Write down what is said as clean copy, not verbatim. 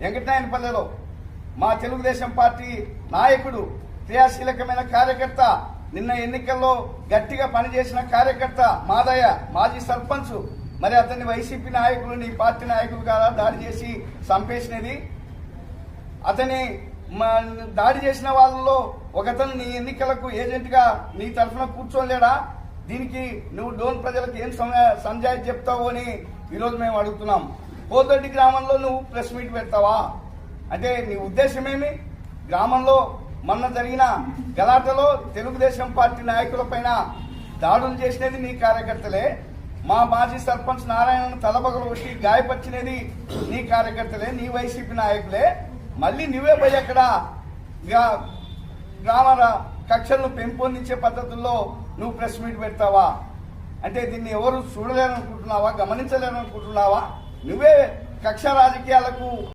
వెంకటనాయనపల్లెలో మా తెలుగుదేశం పార్టీ నాయకుడు, క్రియాశీలకమైన కార్యకర్త, నిన్న ఎన్నికల్లో గట్టిగా పనిచేసిన కార్యకర్త మాదయ్య, మాజీ సర్పంచ్, మరి అతన్ని వైసీపీ నాయకులు, నీ పార్టీ నాయకులు కాదా దాడి చేసి చంపేసినది? అతని దాడి చేసిన వాళ్ళలో ఒకతను నీ ఎన్నికలకు ఏజెంట్గా నీ తరఫున కూర్చోలేడా? దీనికి నువ్వు డోన్ ప్రజలకు ఏం సంజాయితీ చెప్తావు అని ఈరోజు మేము అడుగుతున్నాం. పోతొడ్డి గ్రామంలో నువ్వు ప్రెస్ మీట్ పెడతావా? అంటే నీ ఉద్దేశమేమి? గ్రామంలో మొన్న జరిగిన గలాటలో తెలుగుదేశం పార్టీ నాయకులపైన దాడులు చేసినది నీ కార్యకర్తలే, మా మాజీ సర్పంచ్ నారాయణను తలపగలు కొట్టి గాయపరిచినది నీ కార్యకర్తలే, నీ వైసీపీ నాయకులే. మళ్ళీ నువ్వే పోయి అక్కడ గ్రామ కక్షలను పెంపొందించే పద్ధతుల్లో నువ్వు ప్రెస్ మీట్ పెడతావా? అంటే దీన్ని ఎవరు చూడలేరనుకుంటున్నావా? గమనించలేరనుకుంటున్నావా? నువ్వే కక్ష రాజకీయాలకు